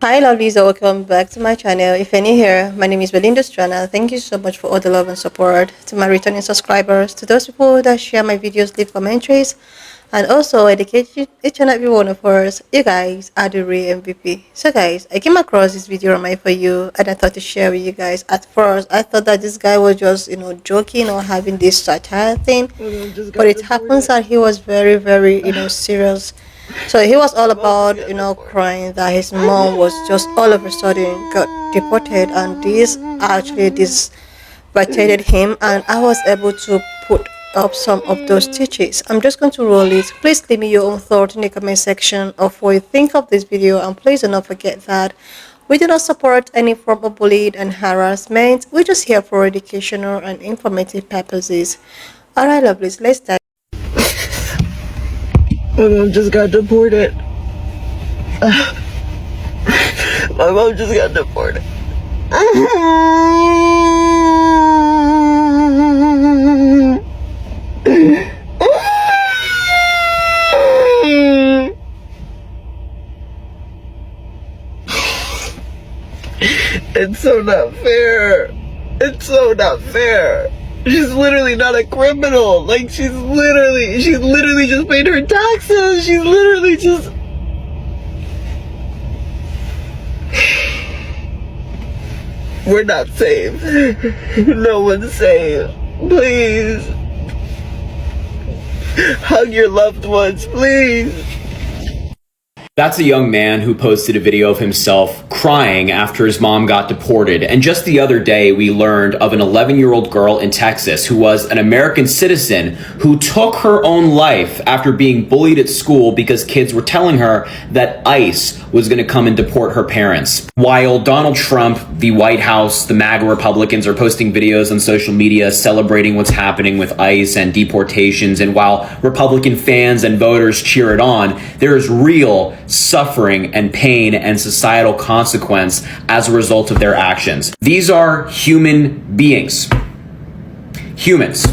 Hi lovelies, welcome back to my channel. If you're new here, my name is Belinda Strana. Thank you so much for all the love and support. To my returning subscribers, to those people that share my videos, leave commentaries, and also educate each and every one of us. You guys are the real MVP. So guys, I came across this video on my For You and I thought to share with you guys. At first, I thought that this guy was just, joking or having this satire thing. But it happens that he was very, very, serious. So he was all about, crying that his mom was just all of a sudden got deported, and this irritated him, and I was able to put up some of those stitches. I'm just going to roll it. Please leave me your own thought in the comment section of what you think of this video, and please do not forget that we do not support any form of bullying and harassment. We're just here for educational and informative purposes. Alright lovelies, let's start. My mom just got deported. My mom just got deported. It's so not fair. It's so not fair. She's literally not a criminal. Like, she's literally just paid her taxes. She's literally just... We're not safe. No one's safe. Please. Hug your loved ones, please. That's a young man who posted a video of himself crying after his mom got deported. And just the other day, we learned of an 11-year-old girl in Texas who was an American citizen who took her own life after being bullied at school because kids were telling her that ICE was going to come and deport her parents. While Donald Trump, the White House, the MAGA Republicans are posting videos on social media celebrating what's happening with ICE and deportations, and while Republican fans and voters cheer it on, there is real suffering and pain and societal consequence as a result of their actions. These are human beings. Humans.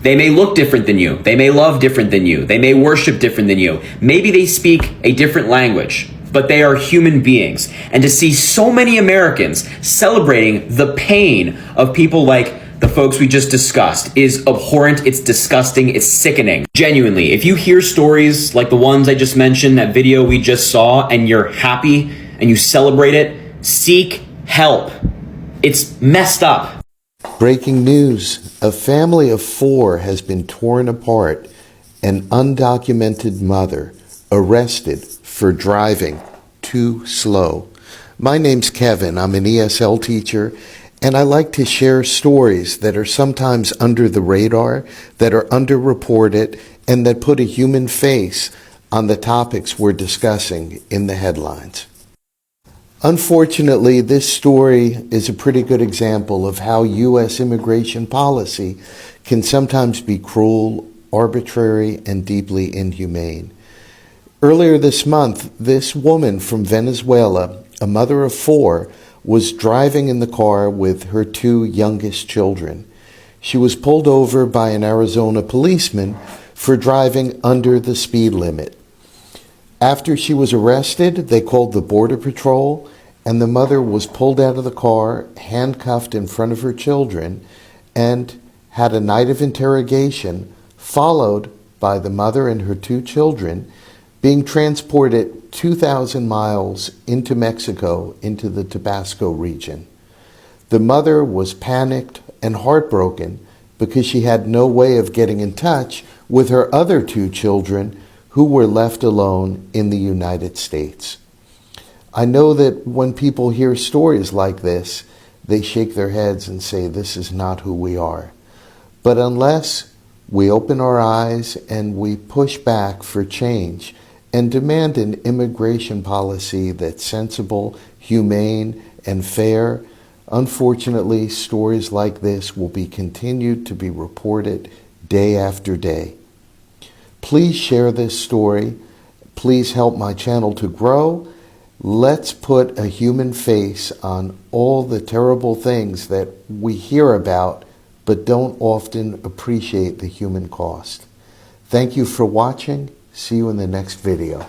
They may look different than you. They may love different than you. They may worship different than you. Maybe they speak a different language, but they are human beings. And to see so many Americans celebrating the pain of people like the folks we just discussed is abhorrent, it's disgusting, it's sickening. Genuinely, if you hear stories like the ones I just mentioned, that video we just saw, and you're happy and you celebrate it, seek help. It's messed up. Breaking news. A family of 4 has been torn apart. An undocumented mother arrested for driving too slow. My name's Kevin. I'm an ESL teacher, and I like to share stories that are sometimes under the radar, that are underreported, and that put a human face on the topics we're discussing in the headlines. Unfortunately, this story is a pretty good example of how U.S. immigration policy can sometimes be cruel, arbitrary, and deeply inhumane. Earlier this month, this woman from Venezuela, a mother of 4, was driving in the car with her 2 youngest children. She was pulled over by an Arizona policeman for driving under the speed limit. After she was arrested, they called the Border Patrol, and the mother was pulled out of the car, handcuffed in front of her children, and had a night of interrogation, followed by the mother and her 2 children being transported 2,000 miles into Mexico, into the Tabasco region. The mother was panicked and heartbroken because she had no way of getting in touch with her other 2 children who were left alone in the United States. I know that when people hear stories like this, they shake their heads and say, this is not who we are. But unless we open our eyes and we push back for change and demand an immigration policy that's sensible, humane, and fair, unfortunately, stories like this will be continued to be reported day after day. Please share this story. Please help my channel to grow. Let's put a human face on all the terrible things that we hear about but don't often appreciate the human cost. Thank you for watching. See you in the next video.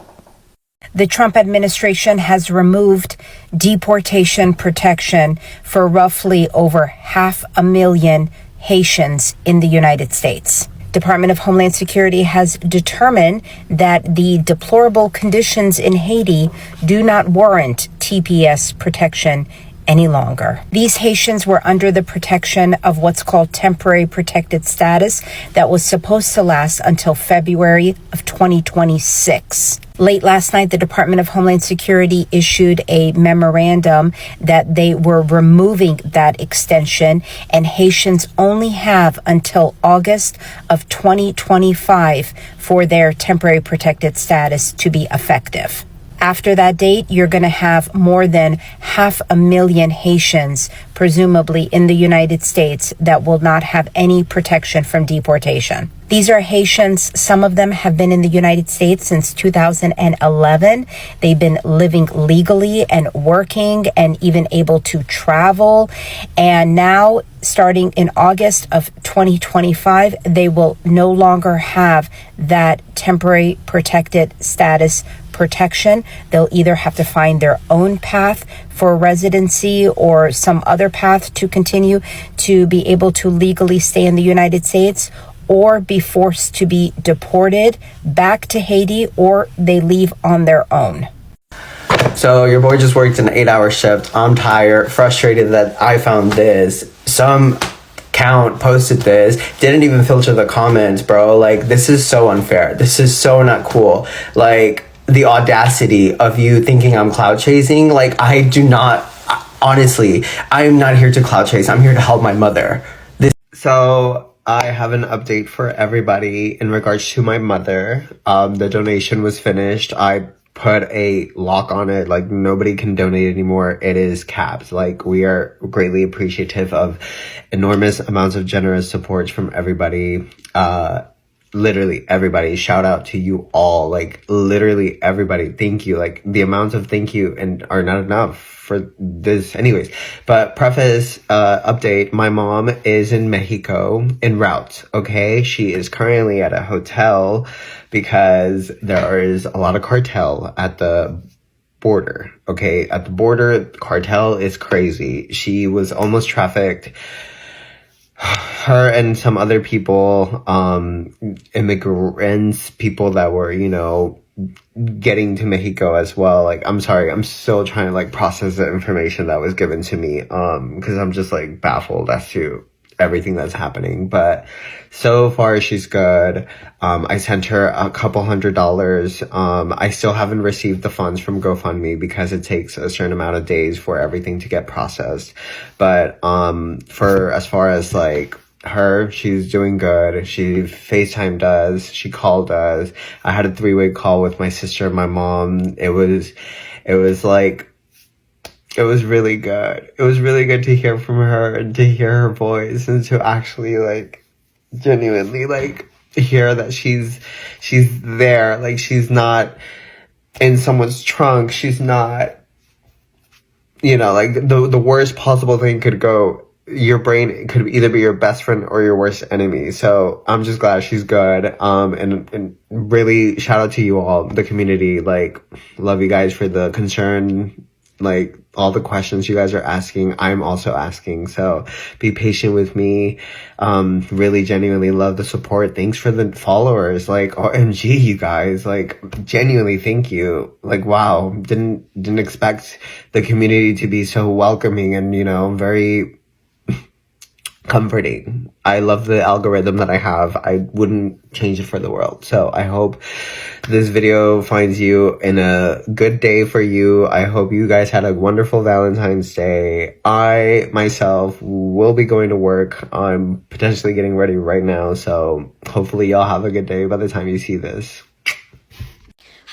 The Trump administration has removed deportation protection for roughly over 500,000 Haitians in the United States. Department of Homeland Security has determined that the deplorable conditions in Haiti do not warrant TPS protection any longer. These Haitians were under the protection of what's called temporary protected status that was supposed to last until February of 2026. Late last night, the Department of Homeland Security issued a memorandum that they were removing that extension, and Haitians only have until August of 2025 for their temporary protected status to be effective. After that date, you're going to have more than 500,000 Haitians, presumably in the United States, that will not have any protection from deportation. These are Haitians. Some of them have been in the United States since 2011. They've been living legally and working and even able to travel. And now, starting in August of 2025, they will no longer have that temporary protected status protection. They'll either have to find their own path for residency or some other path to continue to be able to legally stay in the United States, or be forced to be deported back to Haiti, or they leave on their own. So your boy just worked an 8-hour shift. I'm tired, frustrated that I found this. Some account posted this, didn't even filter the comments, bro. Like, this is so unfair. This is so not cool. Like, the audacity of you thinking I'm cloud chasing. Like, I do not, honestly, I'm not here to cloud chase. I'm here to help my mother. So I have an update for everybody in regards to my mother. The donation was finished. I put a lock on it. Like, nobody can donate anymore. It is capped. Like, we are greatly appreciative of enormous amounts of generous support from everybody. Literally everybody. Shout out to you all. Like, literally everybody. Thank you. Like, the amounts of thank you and are not enough for this. Anyways, but preface, update. My mom is in Mexico en route. Okay. She is currently at a hotel because there is a lot of cartel at the border. Okay. At the border, cartel is crazy. She was almost trafficked. Her and some other people, immigrants, people that were, you know, getting to Mexico as well. Like, I'm sorry, I'm still trying to like process the information that was given to me, because I'm just like baffled as to everything that's happening. But so far she's good. I sent her a couple $100. I still haven't received the funds from GoFundMe because it takes a certain amount of days for everything to get processed. But for as far as like her, she's doing good. She FaceTimed us, she called us. I had a 3-way call with my sister and my mom. It was like, it was really good. It was really good to hear from her and to hear her voice and to actually like genuinely like hear that she's there. Like, she's not in someone's trunk. She's not, you know, like the worst possible thing could go. Your brain could either be your best friend or your worst enemy. So I'm just glad she's good. And really shout out to you all, the community. Like, love you guys for the concern. Like, all the questions you guys are asking, I'm also asking. So be patient with me. Really genuinely love the support. Thanks for the followers. Like, OMG, you guys. Like, genuinely thank you. Like, wow. Didn't expect the community to be so welcoming and, you know, very comforting. I love the algorithm that I have. I wouldn't change it for the world. So I hope this video finds you in a good day for you. I hope you guys had a wonderful Valentine's Day. I myself will be going to work. I'm potentially getting ready right now. So hopefully y'all have a good day by the time you see this.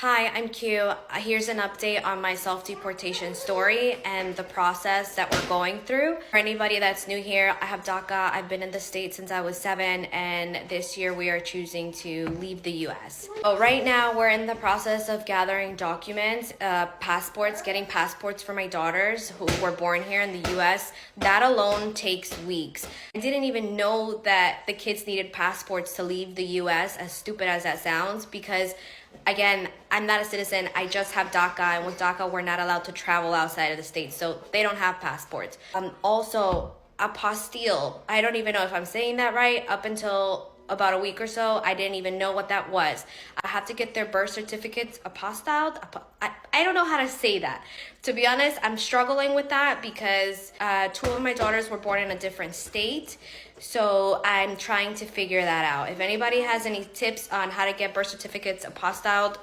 Hi, I'm Q. Here's an update on my self-deportation story and the process that we're going through. For anybody that's new here, I have DACA. I've been in the States since I was 7, and this year we are choosing to leave the US. So right now we're in the process of gathering documents, passports, getting passports for my daughters who were born here in the US. That alone takes weeks. I didn't even know that the kids needed passports to leave the US, as stupid as that sounds, because Again, I'm not a citizen. I just have DACA, and with DACA, we're not allowed to travel outside of the States, so they don't have passports. Also, apostille. I don't even know if I'm saying that right. Up until about a week or so, I didn't even know what that was. I have to get their birth certificates apostilled. I don't know how to say that. To be honest, I'm struggling with that because 2 of my daughters were born in a different state. So I'm trying to figure that out. If anybody has any tips on how to get birth certificates apostilled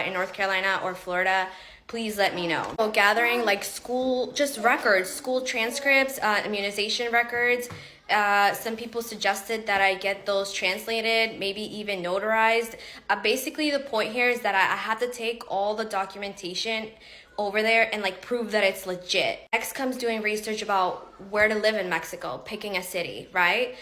in North Carolina or Florida, please let me know. So gathering like school, just records, school transcripts, immunization records. Some people suggested that I get those translated, maybe even notarized. Basically, the point here is that I have to take all the documentation over there and like prove that it's legit. Next comes doing research about where to live in Mexico, picking a city, right?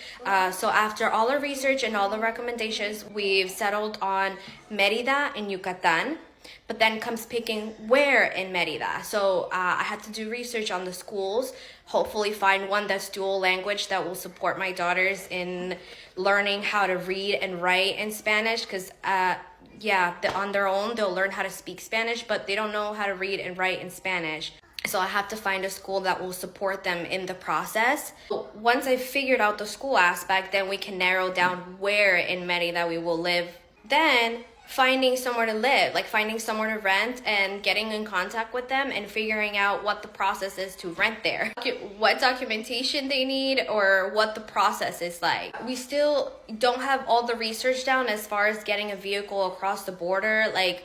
So after all our research and all the recommendations, we've settled on Mérida in Yucatan. But then comes picking where in Mérida. So I had to do research on the schools, hopefully find one that's dual language that will support my daughters in learning how to read and write in Spanish. Because on their own, they'll learn how to speak Spanish, but they don't know how to read and write in Spanish. So I have to find a school that will support them in the process. Once I've figured out the school aspect, then we can narrow down where in Mérida we will live. Then finding somewhere to live, like finding somewhere to rent and getting in contact with them and figuring out what the process is to rent there, what documentation they need or what the process is like. We still don't have all the research down as far as getting a vehicle across the border, like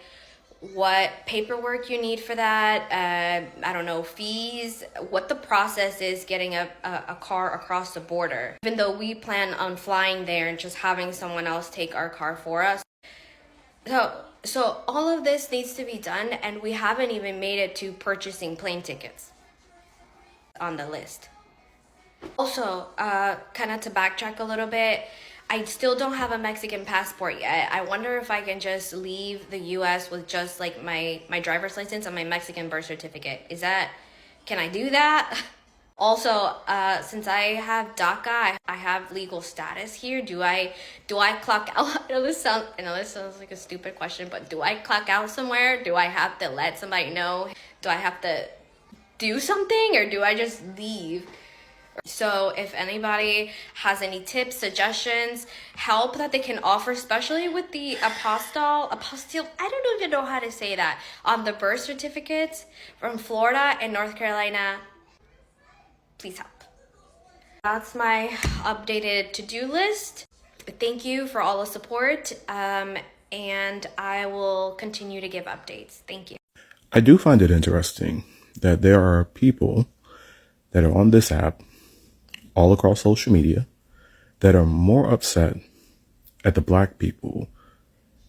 what paperwork you need for that, I don't know, fees, what the process is getting a car across the border. Even though we plan on flying there and just having someone else take our car for us. So all of this needs to be done, and we haven't even made it to purchasing plane tickets on the list. Also, kind of to backtrack a little bit, I still don't have a Mexican passport yet. I wonder if I can just leave the US with just like my driver's license and my Mexican birth certificate. Can I do that? Also, since I have DACA, I have legal status here. Do I clock out? I know this sounds like a stupid question, but do I clock out somewhere? Do I have to let somebody know? Do I have to do something, or do I just leave? So if anybody has any tips, suggestions, help that they can offer, especially with the apostille, I don't even know how to say that, on the birth certificates from Florida and North Carolina, please help. That's my updated to-do list. Thank you for all the support, and I will continue to give updates. Thank you. I do find it interesting that there are people that are on this app all across social media that are more upset at the black people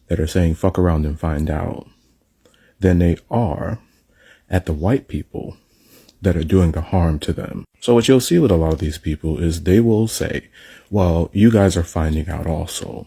that are saying fuck around and find out than they are at the white people that are doing the harm to them. So what you'll see with a lot of these people is they will say, well, you guys are finding out also.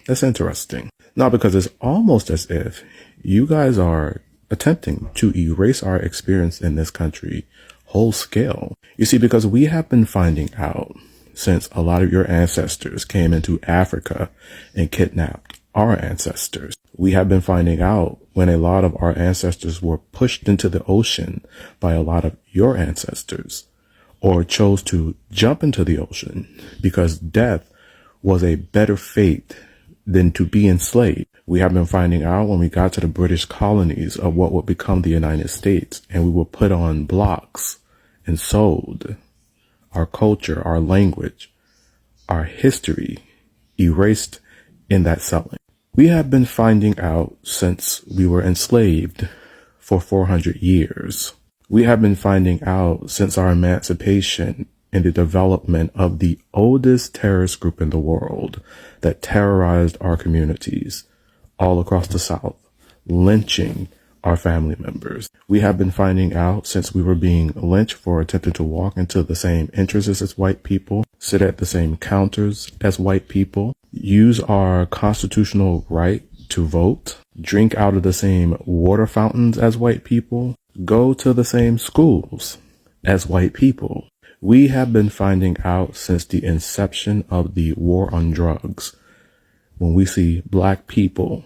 That's interesting. Not because it's almost as if you guys are attempting to erase our experience in this country whole scale. You see, because we have been finding out since a lot of your ancestors came into Africa and kidnapped our ancestors. We have been finding out when a lot of our ancestors were pushed into the ocean by a lot of your ancestors, or chose to jump into the ocean because death was a better fate than to be enslaved. We have been finding out when we got to the British colonies of what would become the United States, and we were put on blocks and sold. Our culture, our language, our history erased in that selling. We have been finding out since we were enslaved for 400 years. We have been finding out since our emancipation and the development of the oldest terrorist group in the world that terrorized our communities all across the South, lynching our family members. We have been finding out since we were being lynched for attempting to walk into the same entrances as white people, sit at the same counters as white people, use our constitutional right to vote, drink out of the same water fountains as white people, go to the same schools as white people. We have been finding out since the inception of the war on drugs, when we see black people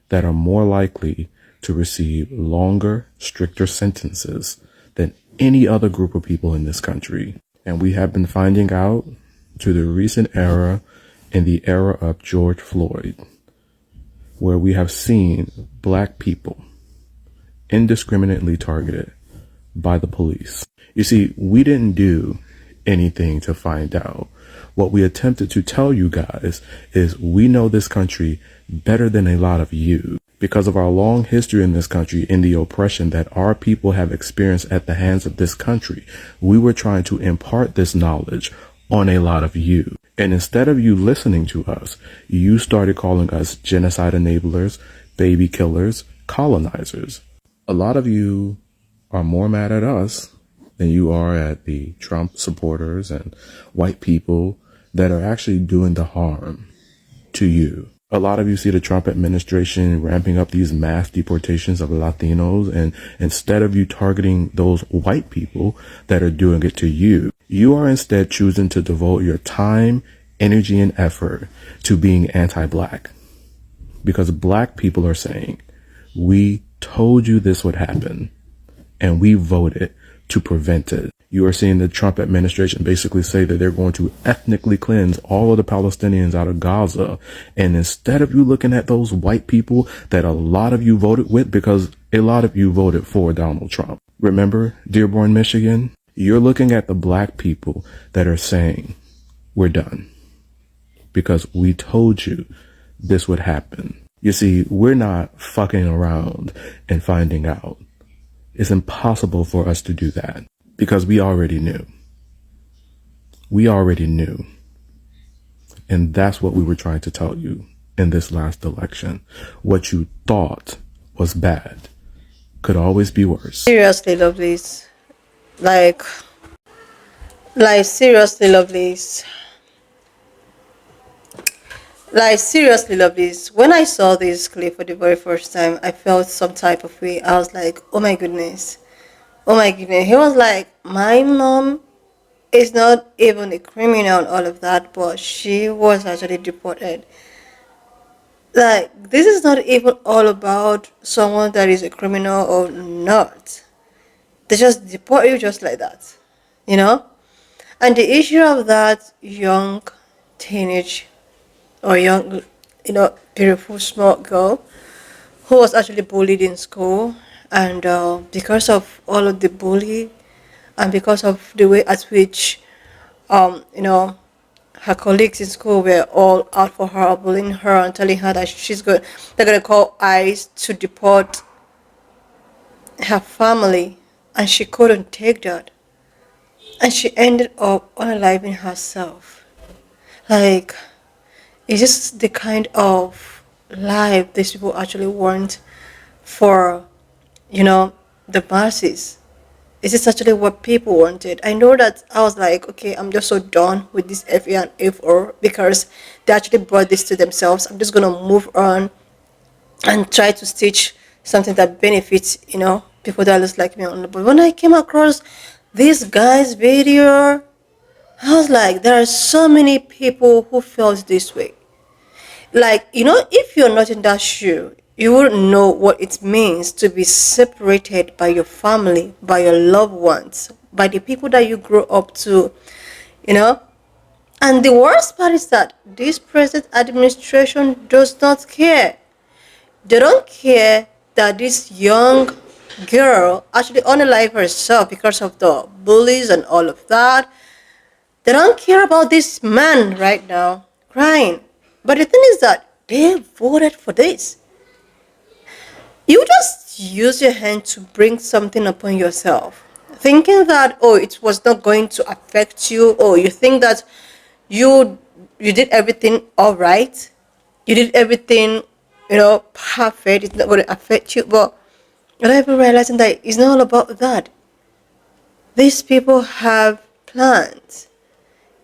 that are more likely to receive longer, stricter sentences than any other group of people in this country. And we have been finding out to the recent era, in the era of George Floyd, where we have seen black people indiscriminately targeted by the police. You see, we didn't do anything to find out. What we attempted to tell you guys is we know this country better than a lot of you because of our long history in this country, in the oppression that our people have experienced at the hands of this country. We were trying to impart this knowledge on a lot of you. And instead of you listening to us, you started calling us genocide enablers, baby killers, colonizers. A lot of you are more mad at us than you are at the Trump supporters and white people that are actually doing the harm to you. A lot of you see the Trump administration ramping up these mass deportations of Latinos, and instead of you targeting those white people that are doing it to you, you are instead choosing to devote your time, energy, and effort to being anti-black. Because black people are saying, we told you this would happen, and we voted to prevent it. You are seeing the Trump administration basically say that they're going to ethnically cleanse all of the Palestinians out of Gaza. And instead of you looking at those white people that a lot of you voted with, because a lot of you voted for Donald Trump. Remember, Dearborn, Michigan? You're looking at the black people that are saying, we're done. Because we told you this would happen. You see, we're not fucking around and finding out. It's impossible for us to do that because we already knew. We already knew. And that's what we were trying to tell you in this last election. What you thought was bad could always be worse. Seriously, lovelies. Like seriously, lovelies. Like, seriously, lovelies. When I saw this clip for the very first time, I felt some type of way. I was like, oh my goodness. Oh my goodness. He was like, my mom is not even a criminal and all of that, but she was actually deported. Like, this is not even all about someone that is a criminal or not. They just deport you just like that, you know? And the issue of that young teenage or young, beautiful small girl who was actually bullied in school, and because of all of the bully and because of the way at which her colleagues in school were all out for her, bullying her and telling her that they're gonna call ICE to deport her family, and she couldn't take that, and she ended up unaliving herself. Like, is this the kind of life these people actually want for, the masses? Is this actually what people wanted? I know that I was like, okay, I'm just so done with this FA and F4 because they actually brought this to themselves. I'm just going to move on and try to stitch something that benefits, people that looks like me on the board. When I came across this guy's video, I was like, there are so many people who felt this way. Like, if you're not in that shoe, you wouldn't know what it means to be separated by your family, by your loved ones, by the people that you grew up to, And the worst part is that this present administration does not care. They don't care that this young girl actually unalive herself because of the bullies and all of that. They don't care about this man right now crying. But the thing is that they voted for this. You just use your hand to bring something upon yourself, thinking that, oh, it was not going to affect you, or you think that you did everything all right, you did everything, perfect, it's not going to affect you. But you're not even realizing that it's not all about that. These people have plans.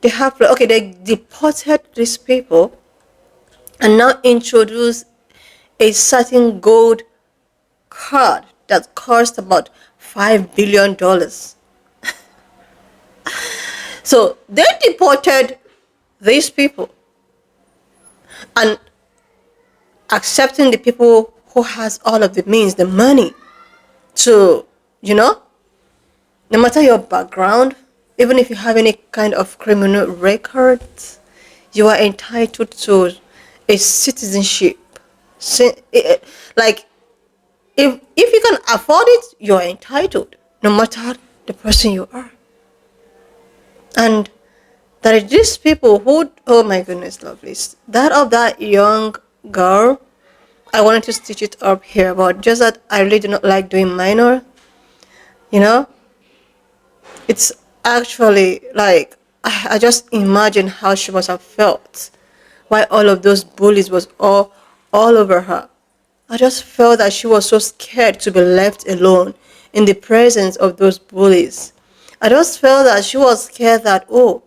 Okay, they deported these people and now introduce a certain gold card that cost about $5 billion. So they deported these people. And accepting the people who has all of the means, the money to, no matter your background, even if you have any kind of criminal record, you are entitled to a citizenship. Like, if you can afford it, you are entitled, no matter the person you are. And there are these people who, oh my goodness, lovelies, that of that young girl, I wanted to stitch it up here, but just that I really do not like doing minor, you know. It's actually like, I just imagine how she must have felt while all of those bullies was all over her. I just felt that she was so scared to be left alone in the presence of those bullies. I just felt that she was scared that, oh,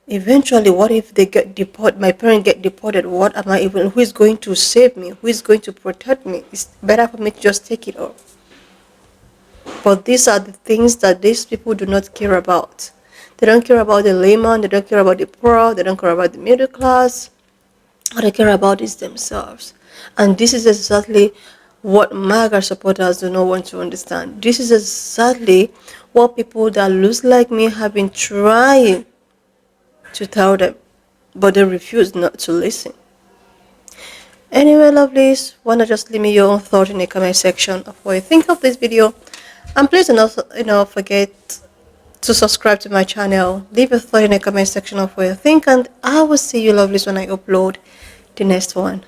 eventually, what if they get deported? My parents get deported. What am I even? Who is going to save me? Who is going to protect me? It's better for me to just take it all. But these are the things that these people do not care about. They don't care about the layman. They don't care about the poor. They don't care about the middle class. What they care about is themselves. And this is exactly what MAGA supporters do not want to understand. This is exactly what people that lose like me have been trying to tell them, but they refuse not to listen. Anyway, lovelies, wanna just leave me your own thought in the comment section of what you think of this video, and please do not forget to subscribe to my channel. Leave a thought in the comment section of what you think, and I will see you, lovelies, when I upload the next one.